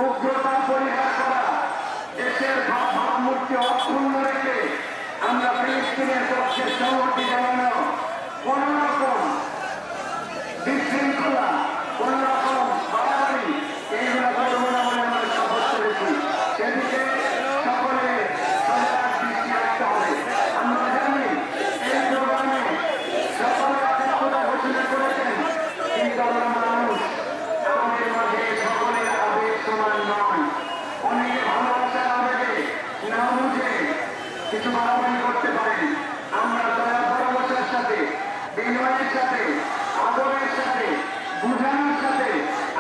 উগ্রতা পরিহার করা, দেশের ভাবমূর্তি অক্ষুণ্ণ রেখে আমরা ফিলিস্তিনের পক্ষে সংহতি জানানো, কোন রকম বিশৃঙ্খলা, কোন রকম বাড়াবাড়ি এইগুলো করব না বলে আমরা শপথ করেছি। সেদিকে সকলে সজাগ দৃষ্টি রাখতে হবে। আমরা জানি এই প্রোগ্রামে সকলে একাত্মতা ঘোষণা করেছেন, কিন্তু আমরা মানুষ, আমাদের মাঝে সকলের আবেগ সমান নয়। অনেকে ভালোবাসার আবেগে না বুঝে কিছু বাড়াবাড়ি করতে পারেন। আমরা দয়া ভালোবাসার সাথে, বিনয়ের সাথে, আদরের সাথে, বুঝানোর সাথে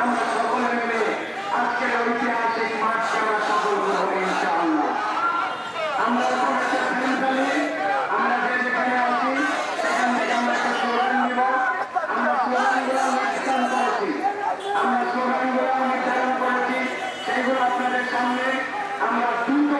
আমরা সকলে মিলে আজকের ঐতিহাসিক মাঠকে আমরা সফল করবো ইনশাআল্লাহ। আমরা এখন একটা ফ্যামিলি, আমরা যে যেখানে আছি সেখান থেকে আমরা একটা স্লোগান দিব। আমরা স্লোগানগুলো নির্ধারণ করেছি, সেইগুলো আপনাদের সামনে আমরা দ্রুত